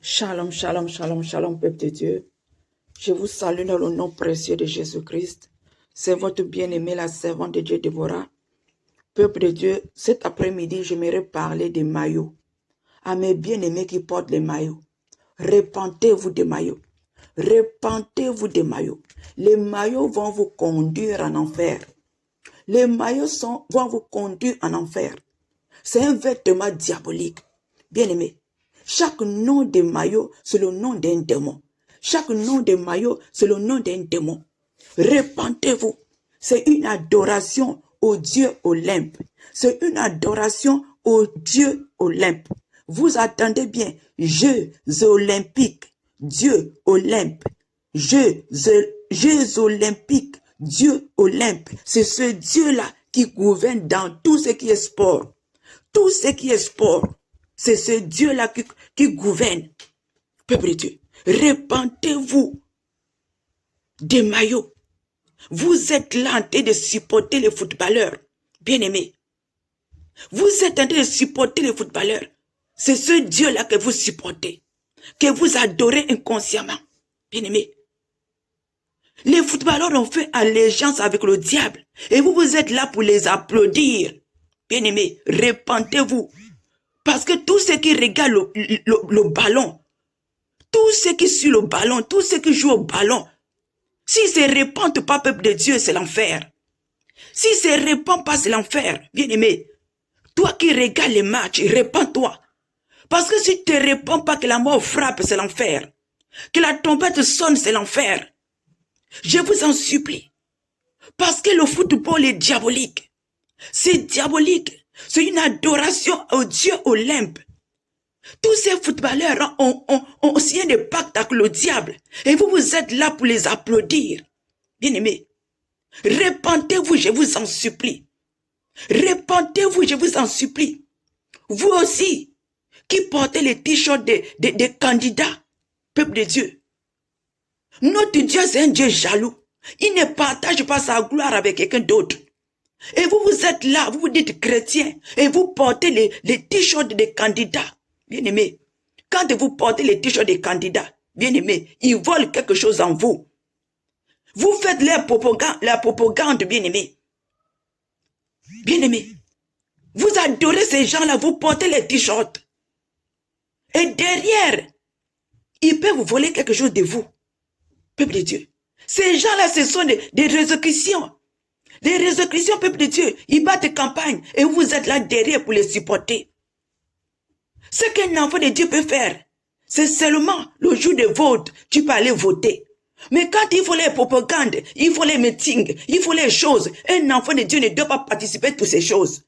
Shalom, shalom, shalom, shalom, peuple de Dieu. Je vous salue dans le nom précieux de Jésus-Christ. C'est votre bien-aimé, la servante de Dieu Déborah. Peuple de Dieu, cet après-midi, j'aimerais parler des maillots. À mes bien-aimés qui portent les maillots. Répentez-vous des maillots. Répentez-vous des maillots. Les maillots vont vous conduire en enfer. Les maillots vont vous conduire en enfer. C'est un vêtement diabolique. Bien-aimé, chaque nom de maillot, c'est le nom d'un démon. Chaque nom de maillot, c'est le nom d'un démon. Répentez-vous. C'est une adoration au Dieu Olympe. C'est une adoration au Dieu Olympe. Vous attendez bien. Jeux olympiques, Dieu Olympe. Jeux olympiques, Dieu Olympe. C'est ce Dieu-là qui gouverne dans tout ce qui est sport. Tout ce qui est sport. C'est ce Dieu-là qui gouverne. Peuple de Dieu, répentez-vous des maillots. Vous êtes là en train de supporter les footballeurs. Bien-aimés. Vous êtes en train de supporter les footballeurs. C'est ce Dieu-là que vous supportez. Que vous adorez inconsciemment. Bien-aimés. Les footballeurs ont fait allégeance avec le diable. Et vous êtes là pour les applaudir. Bien-aimés, répentez-vous. Parce que tous ceux qui regardent le ballon, tous ceux qui suivent le ballon, tous ceux qui jouent au ballon, s'ils ne se répandent pas, peuple de Dieu, c'est l'enfer. S'ils ne se répandent pas, c'est l'enfer. Bien-aimé, toi qui regardes les matchs, répands-toi. Parce que si tu ne te répands pas, que la mort frappe, c'est l'enfer. Que la trompette sonne, c'est l'enfer. Je vous en supplie. Parce que le football est diabolique. C'est diabolique. C'est une adoration au Dieu Olympe. Tous ces footballeurs ont signé des pactes avec le diable. Et vous êtes là pour les applaudir. Bien-aimés, répentez-vous, je vous en supplie. Répentez-vous, je vous en supplie. Vous aussi, qui portez les t-shirts des candidats, peuple de Dieu. Notre Dieu, c'est un Dieu jaloux. Il ne partage pas sa gloire avec quelqu'un d'autre. Et vous êtes là, vous vous dites chrétien, et vous portez les t-shirts des candidats. Bien-aimés, quand vous portez les t-shirts des candidats, bien-aimés, ils volent quelque chose en vous. Vous faites la propagande, bien-aimés. Bien-aimés, vous adorez ces gens-là, vous portez les t-shirts. Et derrière, ils peuvent vous voler quelque chose de vous. Peuple de Dieu. Ces gens-là, ce sont des résurrections. Les résurrections, peuple de Dieu, ils battent campagne et vous êtes là derrière pour les supporter. Ce qu'un enfant de Dieu peut faire, c'est seulement le jour de vote, tu peux aller voter. Mais quand il faut les propagandes, il faut les meetings, il faut les choses, un enfant de Dieu ne doit pas participer à toutes ces choses.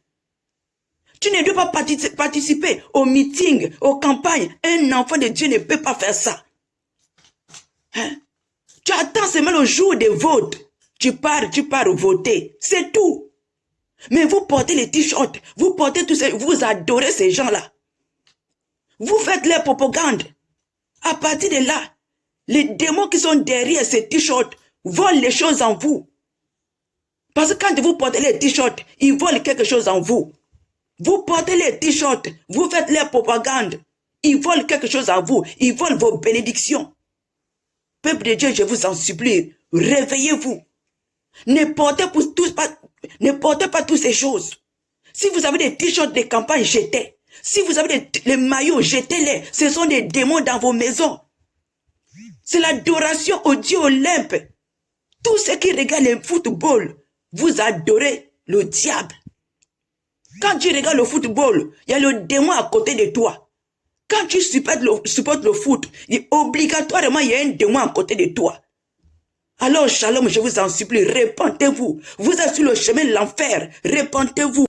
Tu ne dois pas participer aux meetings, aux campagnes. Un enfant de Dieu ne peut pas faire ça. Hein? Tu attends seulement le jour de vote. Tu pars voter. C'est tout. Mais vous portez les t-shirts, vous portez tout ça, vous adorez ces gens-là. Vous faites les propagandes. À partir de là, les démons qui sont derrière ces t-shirts volent les choses en vous. Parce que quand vous portez les t-shirts, ils volent quelque chose en vous. Vous portez les t-shirts, vous faites les propagandes. Ils volent quelque chose en vous. Ils volent vos bénédictions. Peuple de Dieu, je vous en supplie, réveillez-vous. Ne portez pas toutes ces choses. Si vous avez des t-shirts de campagne, jetez. Si vous avez les maillots, jetez-les. Ce sont des démons dans vos maisons. C'est l'adoration au Dieu Olympe. Tous ceux qui regardent le football, vous adorez le diable. Quand tu regardes le football, il y a le démon à côté de toi. Quand tu supportes le foot, obligatoirement, il y a un démon à côté de toi. Alors, shalom, je vous en supplie, répentez-vous. Vous êtes sur le chemin de l'enfer, répentez-vous.